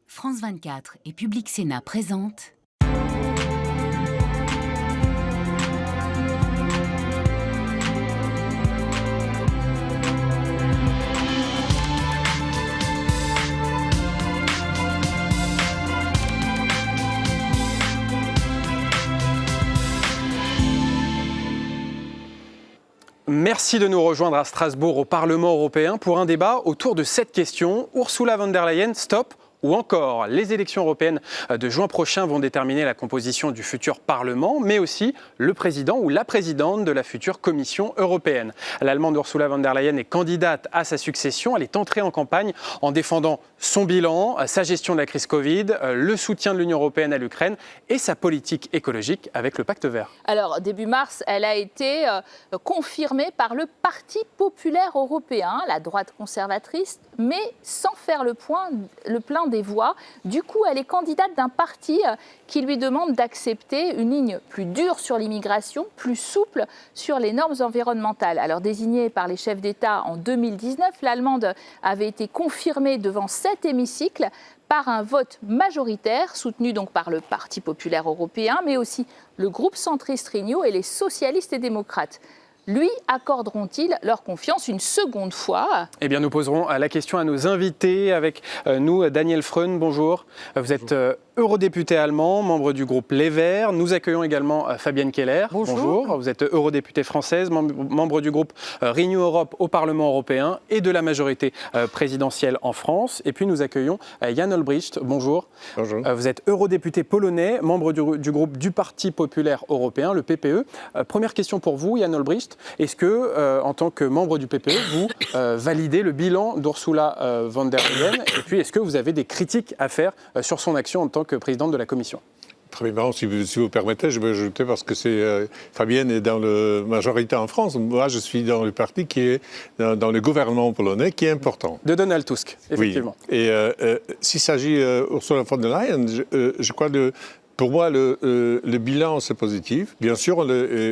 France 24 et Public Sénat présentent Merci de nous rejoindre à Strasbourg au Parlement européen pour un débat autour de cette question. Ursula von der Leyen, stop ou encore les élections européennes de juin prochain vont déterminer la composition du futur Parlement, mais aussi le président ou la présidente de la future Commission européenne. L'Allemande Ursula von der Leyen est candidate à sa succession. Elle est entrée en campagne en défendant son bilan, sa gestion de la crise Covid, le soutien de l'Union européenne à l'Ukraine et sa politique écologique avec le Pacte vert. Alors, début mars, elle a été confirmée par le Parti populaire européen, la droite conservatrice, mais sans faire le plein des voix. Du coup, elle est candidate d'un parti qui lui demande d'accepter une ligne plus dure sur l'immigration, plus souple sur les normes environnementales. Alors, désignée par les chefs d'État en 2019, l'Allemande avait été confirmée devant cet hémicycle par un vote majoritaire, soutenu donc par le Parti populaire européen, mais aussi le groupe centriste Renew et les socialistes et démocrates. Lui accorderont-ils leur confiance une seconde fois ? Eh bien, nous poserons la question à nos invités. Avec nous, Daniel Freund, bonjour. Vous êtes eurodéputé allemand, membre du groupe Les Verts. Nous accueillons également Fabienne Keller. Bonjour. Vous êtes eurodéputée française, membre du groupe Renew Europe au Parlement européen et de la majorité présidentielle en France. Et puis, nous accueillons Jan Olbrycht. Bonjour. Bonjour. Vous êtes eurodéputé polonais, membre du groupe du Parti populaire européen, le PPE. Première question pour vous, Jan Olbrycht. Est-ce que, en tant que membre du PPE, vous validez le bilan d'Ursula von der Leyen? Et puis, est-ce que vous avez des critiques à faire sur son action en tant que présidente de la Commission? Premièrement, si vous permettez, je vais ajouter parce que Fabienne est dans la majorité en France. Moi, je suis dans le parti qui est dans le gouvernement polonais, qui est important. De Donald Tusk, effectivement. Oui. Et s'il s'agit d'Ursula von der Leyen, je crois que pour moi, le bilan, c'est positif. Bien sûr,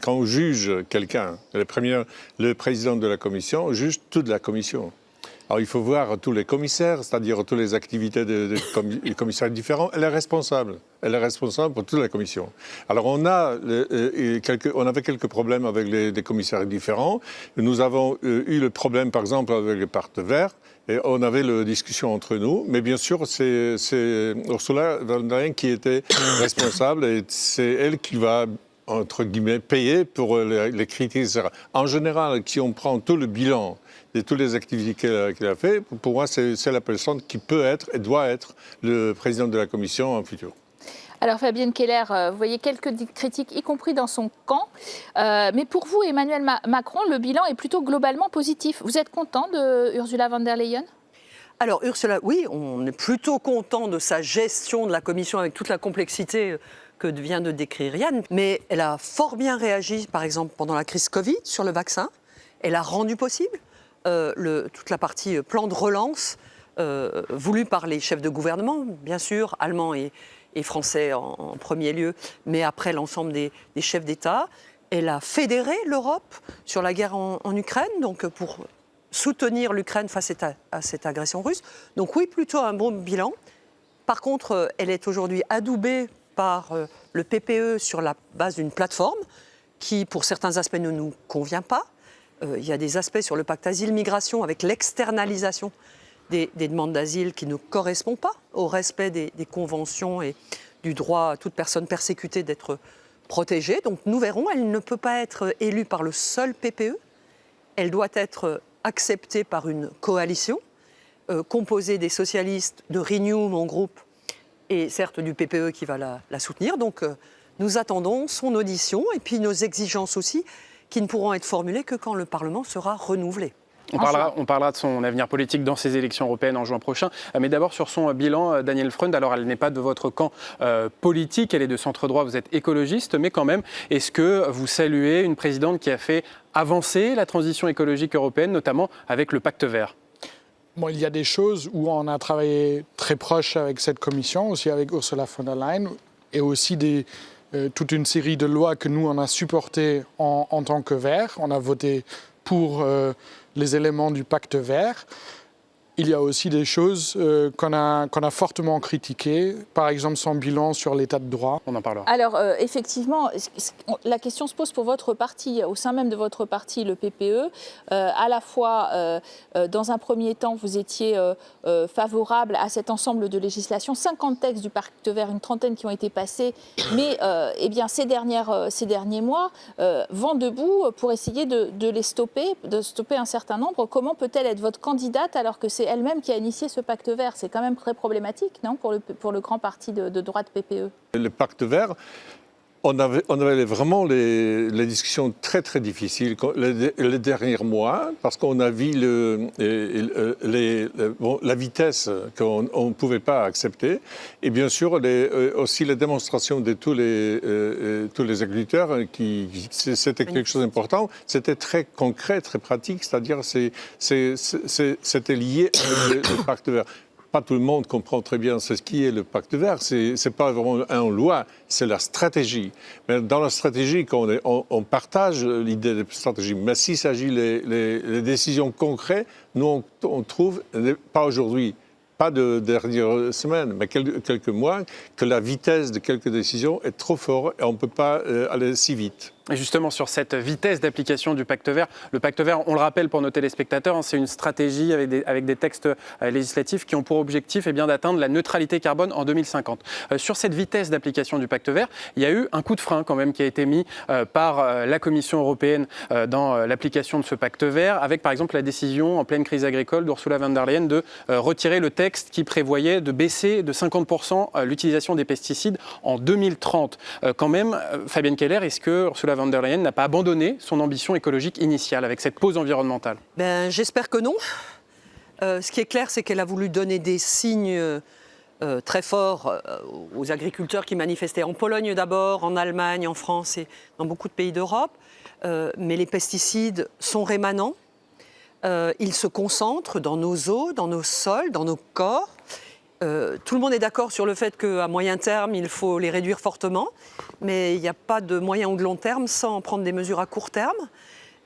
quand on juge quelqu'un, le président de la Commission, on juge toute la Commission. Alors, il faut voir tous les commissaires, c'est-à-dire toutes les activités des commissaires différents. Elle est responsable. Elle est responsable pour toute la Commission. Alors, on avait quelques problèmes avec les commissaires différents. Nous avons eu le problème, par exemple, avec le Pacte vert. Et on avait la discussion entre nous. Mais bien sûr, c'est Ursula von der Leyen qui était responsable. Et c'est elle qui va, entre guillemets, payer pour les critiques, etc. En général, si on prend tout le bilan de toutes les activités qu'elle a fait, pour moi, c'est la personne qui peut être et doit être le président de la Commission en futur. Alors Fabienne Keller, vous voyez quelques critiques, y compris dans son camp. Mais pour vous, Emmanuel Macron, le bilan est plutôt globalement positif. Vous êtes content de Ursula von der Leyen ? Alors Ursula, oui, on est plutôt content de sa gestion de la Commission avec toute la complexité que vient de décrire Yann. Mais elle a fort bien réagi, par exemple, pendant la crise Covid sur le vaccin. Elle a rendu possible toute la partie plan de relance voulu par les chefs de gouvernement, bien sûr, allemands et français en premier lieu, mais après l'ensemble des chefs d'État. Elle a fédéré l'Europe sur la guerre en Ukraine, donc pour soutenir l'Ukraine face à cette agression russe. Donc oui, plutôt un bon bilan. Par contre, elle est aujourd'hui adoubée par le PPE sur la base d'une plateforme qui, pour certains aspects, ne nous convient pas. Il y a des aspects sur le pacte asile-migration avec l'externalisation des demandes d'asile qui ne correspondent pas au respect des conventions et du droit à toute personne persécutée d'être protégée. Donc nous verrons, elle ne peut pas être élue par le seul PPE. Elle doit être acceptée par une coalition composée des socialistes, de Renew, mon groupe, et certes du PPE qui va la soutenir. Donc nous attendons son audition et puis nos exigences aussi, qui ne pourront être formulées que quand le Parlement sera renouvelé. On parlera de son avenir politique dans ces élections européennes en juin prochain. Mais d'abord sur son bilan, Daniel Freund, alors elle n'est pas de votre camp politique, elle est de centre-droit, vous êtes écologiste, mais quand même, est-ce que vous saluez une présidente qui a fait avancer la transition écologique européenne, notamment avec le Pacte vert ? Bon, il y a des choses où on a travaillé très proche avec cette commission, aussi avec Ursula von der Leyen, et aussi toute une série de lois que nous, on a supportées en tant que Verts. On a voté pour les éléments du pacte vert. il y a aussi des choses qu'on a fortement critiquées, par exemple son bilan sur l'état de droit. On en parlera. Alors, effectivement, la question se pose pour votre parti, au sein même de votre parti, le PPE. À la fois, dans un premier temps, vous étiez favorable à cet ensemble de législation. 50 textes du Pacte vert, une trentaine qui ont été passés. Mais eh bien, ces derniers mois, vent debout pour essayer de les stopper, de stopper un certain nombre. Comment peut-elle être votre candidate alors que c'est elle-même qui a initié ce Pacte vert? C'est quand même très problématique, non, pour le grand parti de droite PPE. Le Pacte vert, on avait vraiment les discussions très très difficiles les derniers mois parce qu'on a vu la vitesse qu'on ne pouvait pas accepter et bien sûr aussi les démonstrations de tous les agriculteurs c'était quelque chose d'important. C'était très concret, très pratique, c'est-à-dire c'était lié avec le Pacte vert. Pas tout le monde comprend très bien ce qui est le Pacte vert. Ce n'est pas vraiment une loi, c'est la stratégie. Mais dans la stratégie, on partage l'idée de stratégie. Mais s'il s'agit les décisions concrètes, nous, on trouve, pas aujourd'hui, pas de dernière semaine, mais quelques mois, que la vitesse de quelques décisions est trop forte et on ne peut pas aller si vite. Et justement, sur cette vitesse d'application du Pacte vert, le Pacte vert, on le rappelle pour nos téléspectateurs, c'est une stratégie avec des textes législatifs qui ont pour objectif d'atteindre la neutralité carbone en 2050. Sur cette vitesse d'application du Pacte vert, il y a eu un coup de frein quand même qui a été mis par la Commission européenne dans l'application de ce Pacte vert, avec par exemple la décision en pleine crise agricole d'Ursula von der Leyen de retirer le texte qui prévoyait de baisser de 50% l'utilisation des pesticides en 2030. Quand même, Fabienne Keller, est-ce que Ursula von der Leyen n'a pas abandonné son ambition écologique initiale avec cette pause environnementale? J'espère que non. Ce qui est clair, c'est qu'elle a voulu donner des signes très forts aux agriculteurs qui manifestaient en Pologne d'abord, en Allemagne, en France et dans beaucoup de pays d'Europe. Mais les pesticides sont rémanents. Ils se concentrent dans nos eaux, dans nos sols, dans nos corps. Tout le monde est d'accord sur le fait qu'à moyen terme, il faut les réduire fortement, mais il n'y a pas de moyen ou de long terme sans prendre des mesures à court terme.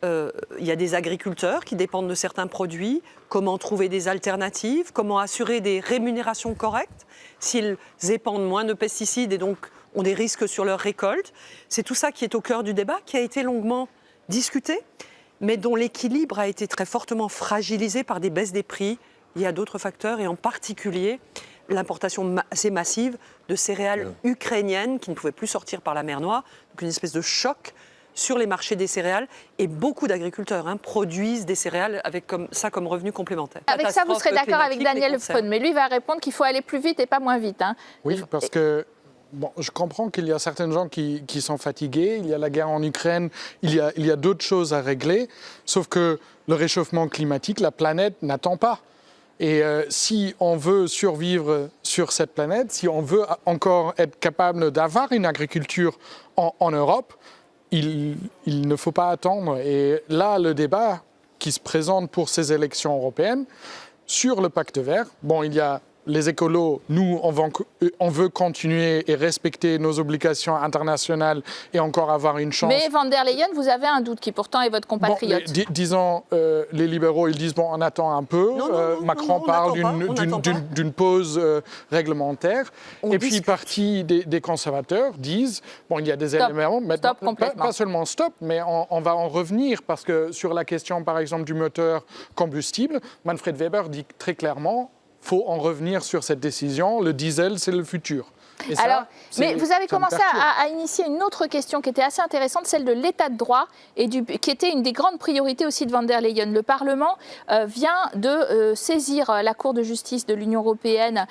Il y a des agriculteurs qui dépendent de certains produits, comment trouver des alternatives, comment assurer des rémunérations correctes s'ils épandent moins de pesticides et donc ont des risques sur leur récolte. C'est tout ça qui est au cœur du débat, qui a été longuement discuté, mais dont l'équilibre a été très fortement fragilisé par des baisses des prix. Il y a d'autres facteurs, et en particulier l'importation assez massive de céréales ukrainiennes qui ne pouvaient plus sortir par la mer Noire. Donc une espèce de choc sur les marchés des céréales. Et beaucoup d'agriculteurs produisent des céréales avec comme revenu complémentaire. Avec ça, vous serez d'accord avec Daniel Freund, mais lui va répondre qu'il faut aller plus vite et pas moins vite. Oui, parce que je comprends qu'il y a certaines gens qui sont fatigués. Il y a la guerre en Ukraine, il y a d'autres choses à régler. Sauf que le réchauffement climatique, la planète n'attend pas. Et si on veut survivre sur cette planète, si on veut encore être capable d'avoir une agriculture en Europe, il ne faut pas attendre. Et là, le débat qui se présente pour ces élections européennes sur le Pacte vert, il y a les écolos, nous, on veut continuer et respecter nos obligations internationales et encore avoir une chance. Mais von der Leyen, vous avez un doute qui pourtant est votre compatriote. Disons, les libéraux, ils disent, on attend un peu. Macron parle d'une pause réglementaire. Et puis, partie des conservateurs disent, il y a des éléments, mais pas seulement stop, mais on va en revenir parce que sur la question, par exemple, du moteur combustible, Manfred Weber dit très clairement, il faut en revenir sur cette décision. Le diesel, c'est le futur. Et ça, mais vous avez commencé à initier une autre question qui était assez intéressante, celle de l'état de droit, qui était une des grandes priorités aussi de von der Leyen. Le Parlement vient de saisir la Cour de justice de l'Union européenne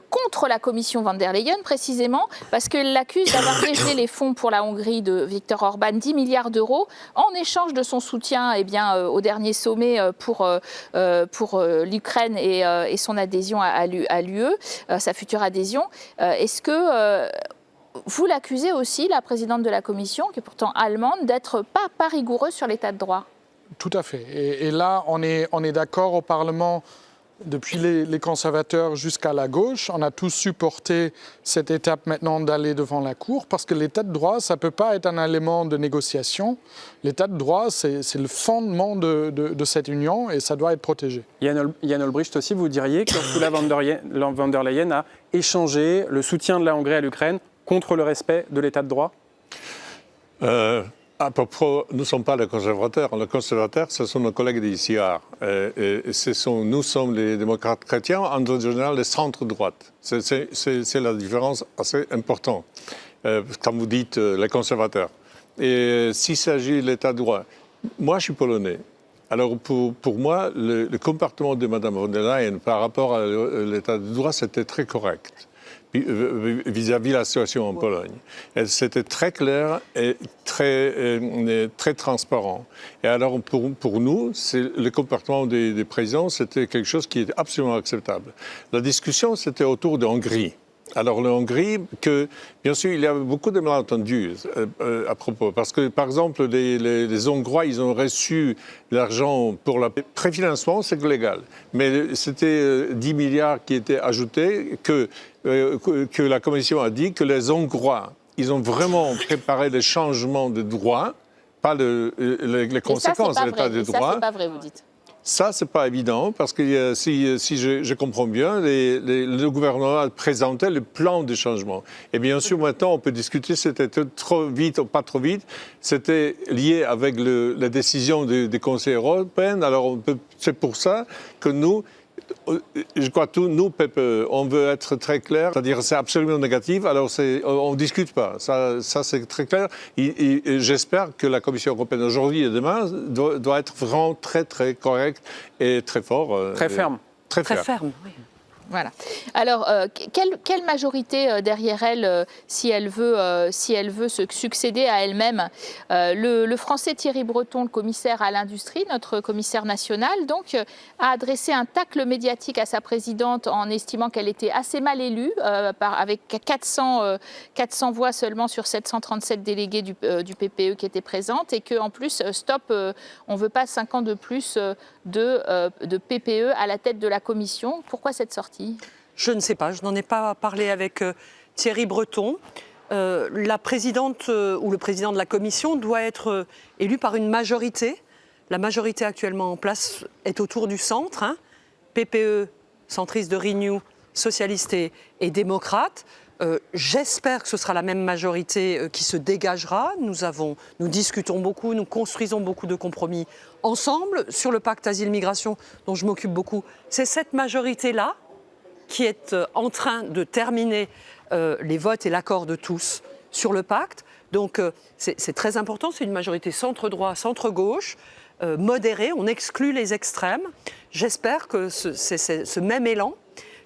contre la Commission von der Leyen, précisément parce qu'elle l'accuse d'avoir dégelé les fonds pour la Hongrie de Viktor Orban, 10 milliards d'euros, en échange de son soutien au dernier sommet pour l'Ukraine et son adhésion à l'UE, sa future adhésion. Est-ce que vous l'accusez aussi, la présidente de la Commission, qui est pourtant allemande, d'être pas rigoureuse sur l'état de droit? Tout à fait. Et là, on est d'accord au Parlement Depuis les conservateurs jusqu'à la gauche, on a tous supporté cette étape maintenant d'aller devant la Cour parce que l'état de droit, ça ne peut pas être un élément de négociation. L'état de droit, c'est le fondement de cette union et ça doit être protégé. Jan Olbricht aussi, vous diriez qu'Ursula von der Leyen a échangé le soutien de la Hongrie à l'Ukraine contre le respect de l'état de droit ? À propos, nous ne sommes pas les conservateurs. Les conservateurs, ce sont nos collègues des ICR. Nous sommes les démocrates chrétiens, en général les centres-droite. C'est la différence assez importante, quand vous dites les conservateurs. Et s'il s'agit de l'état de droit, moi je suis polonais. Alors pour moi, le comportement de Mme von der Leyen par rapport à l'état de droit, c'était très correct vis-à-vis de la situation en Pologne. C'était très clair et très transparent. Et alors, pour nous, le comportement des présidents, c'était quelque chose qui était absolument acceptable. La discussion, c'était autour de Hongrie. Alors, la Hongrie, bien sûr, il y a beaucoup de malentendus à propos. Parce que, par exemple, les Hongrois, ils ont reçu l'argent pour le préfinancement, c'est légal. Mais c'était 10 milliards qui étaient ajoutés que la Commission a dit que les Hongrois, ils ont vraiment préparé les changements de droit, pas les conséquences de l'état de droit. Ça, c'est pas vrai, vous dites. Ça, c'est pas évident, parce que si je comprends bien, le gouvernement a présenté le plan de changement. Et bien sûr, maintenant, on peut discuter si c'était trop vite ou pas trop vite. C'était lié avec la décision du Conseil européen. Alors, c'est pour ça que nous, je crois nous, PPE, on veut être très clair, c'est-à-dire c'est absolument négatif, alors on ne discute pas. Ça c'est très clair. Et j'espère que la Commission européenne aujourd'hui et demain doit être vraiment très, très correcte et très fort. Très ferme. Très ferme, oui. Voilà. Alors, quelle majorité derrière elle, si elle veut se succéder à elle-même le Français Thierry Breton, le commissaire à l'industrie, notre commissaire national, donc, a adressé un tacle médiatique à sa présidente en estimant qu'elle était assez mal élue, avec 400 voix seulement sur 737 délégués du PPE qui étaient présentes, et qu'en plus, stop, on ne veut pas 5 ans de plus de PPE à la tête de la commission. Pourquoi cette sortie ? Je ne sais pas, je n'en ai pas parlé avec Thierry Breton. La présidente ou le président de la commission doit être élu par une majorité. La majorité actuellement en place est autour du centre, hein. PPE, centriste de Renew, socialiste et démocrate. J'espère que ce sera la même majorité qui se dégagera. Nous discutons beaucoup, nous construisons beaucoup de compromis ensemble sur le pacte asile-migration dont je m'occupe beaucoup. C'est cette majorité-là qui est en train de terminer les votes et l'accord de tous sur le pacte. Donc c'est très important, c'est une majorité centre-droit, centre-gauche, modérée, on exclut les extrêmes. J'espère que c'est ce même élan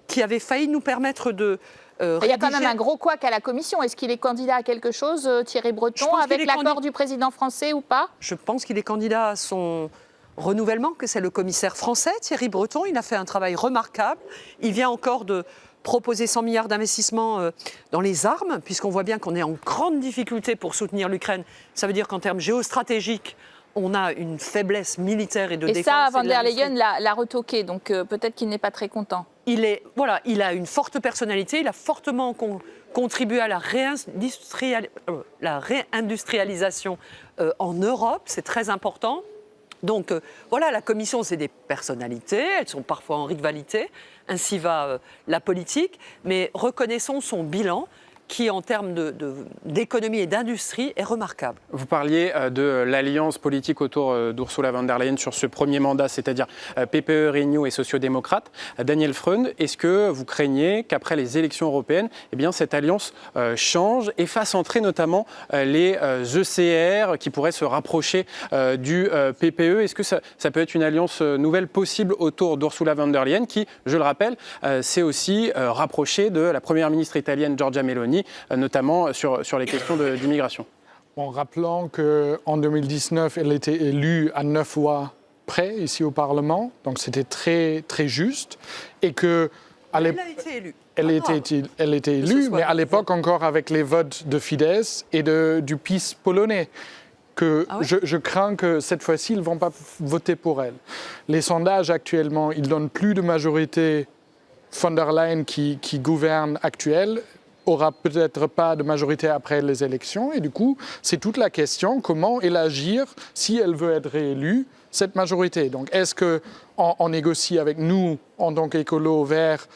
qui avait failli nous permettre de il y a quand même un gros couac à la commission. Est-ce qu'il est candidat à quelque chose, Thierry Breton, avec l'accord du président français ou pas ? Je pense qu'il est candidat à son renouvellement, que c'est le commissaire français, Thierry Breton. Il a fait un travail remarquable. Il vient encore de proposer 100 milliards d'investissements dans les armes, puisqu'on voit bien qu'on est en grande difficulté pour soutenir l'Ukraine. Ça veut dire qu'en termes géostratégiques, on a une faiblesse militaire et de défense. Et ça, Van der Leyen l'a retoqué, donc peut-être qu'il n'est pas très content. Il a une forte personnalité, il a fortement contribué à la réindustrialisation en Europe, c'est très important. Donc la Commission, c'est des personnalités, elles sont parfois en rivalité, ainsi va la politique, mais reconnaissons son bilan qui, en termes d'économie et d'industrie, est remarquable. Vous parliez de l'alliance politique autour d'Ursula von der Leyen sur ce premier mandat, c'est-à-dire PPE, Renew et sociodémocrates. Daniel Freund, est-ce que vous craignez qu'après les élections européennes, cette alliance change et fasse entrer notamment les ECR qui pourraient se rapprocher du PPE ? Est-ce que ça peut être une alliance nouvelle possible autour d'Ursula von der Leyen qui, je le rappelle, s'est aussi rapprochée de la première ministre italienne Giorgia Meloni, notamment sur les questions d'immigration. Bon, rappelons qu'en 2019, elle était élue à 9 voix près ici au Parlement, donc c'était très, très juste. Et que elle a été élue. Elle était élue, mais à l'époque encore avec les votes de Fidesz et du PiS polonais. que Ah ouais je crains que cette fois-ci, ils ne vont pas voter pour elle. Les sondages actuellement, ils donnent plus de majorité von der Leyen qui gouverne actuelle, aura peut-être pas de majorité après les élections. Et du coup, c'est toute la question, comment élargir, si elle veut être réélue, cette majorité. Donc, est-ce qu'on négocie avec nous, en tant qu'écolo verts,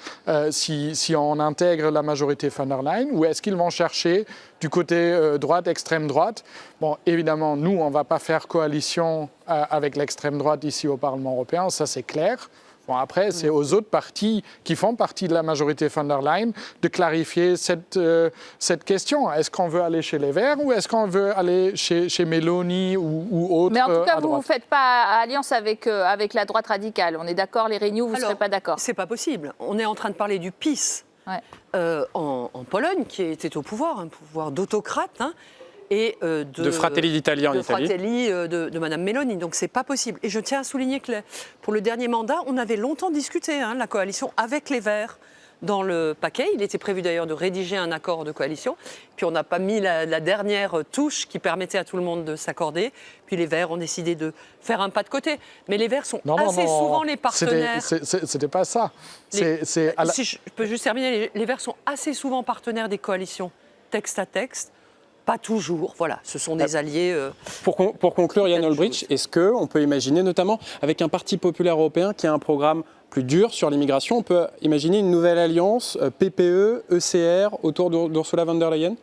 si on intègre la majorité von der Leyen, ou est-ce qu'ils vont chercher du côté droite, extrême droite? Bon, évidemment, nous, on ne va pas faire coalition avec l'extrême droite ici au Parlement européen, ça c'est clair. Bon, après, c'est aux autres partis qui font partie de la majorité von der Leyen de clarifier cette question. Est-ce qu'on veut aller chez les Verts ou est-ce qu'on veut aller chez Meloni ou autre? Mais en tout cas, à vous ne droite faites pas alliance avec la droite radicale. On est d'accord, les Renew, vous ne serez pas d'accord. C'est pas possible. On est en train de parler du PiS en Pologne, qui était au pouvoir, un pouvoir d'autocrate, hein, et de Fratelli d'Italia en Italie. Fratelli de Mme Meloni. Donc c'est pas possible. Et je tiens à souligner que pour le dernier mandat, on avait longtemps discuté la coalition avec les Verts dans le paquet. Il était prévu d'ailleurs de rédiger un accord de coalition. Puis on n'a pas mis la dernière touche qui permettait à tout le monde de s'accorder. Puis les Verts ont décidé de faire un pas de côté. Mais les Verts sont assez souvent les partenaires. C'était pas ça. Si je peux juste terminer, les Verts sont assez souvent partenaires des coalitions, texte à texte. Pas toujours, voilà, ce sont des alliés. Pour conclure, Jan Olbricht, est-ce qu'on peut imaginer, notamment avec un parti populaire européen qui a un programme plus dur sur l'immigration, on peut imaginer une nouvelle alliance PPE, ECR autour d'Ursula von der Leyen?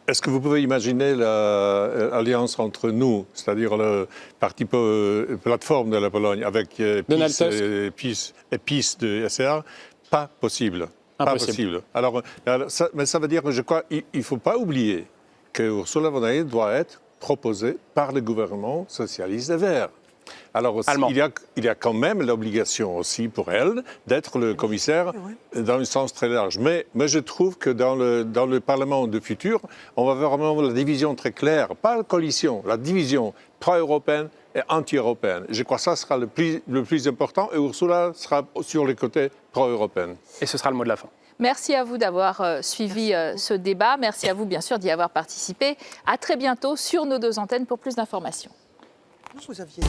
Est-ce que vous pouvez imaginer l'alliance entre nous, c'est-à-dire le parti plateforme de la Pologne avec PiS de SR? Pas possible. Pas possible. Alors, mais ça veut dire que je crois qu'il ne faut pas oublier que Ursula von der Leyen doit être proposée par le gouvernement socialiste des Verts. Alors aussi, il y a quand même l'obligation aussi pour elle d'être le commissaire dans un sens très large. Mais je trouve que dans le Parlement du futur, on va vraiment la division très claire, pas la coalition, la division pro-européenne et anti-européenne. Je crois que ça sera le plus important et Ursula sera sur le côté pro-européen. Et ce sera le mot de la fin. Merci à vous d'avoir suivi ce débat. Merci à vous, bien sûr, d'y avoir participé. À très bientôt sur nos deux antennes pour plus d'informations. Vous aviez...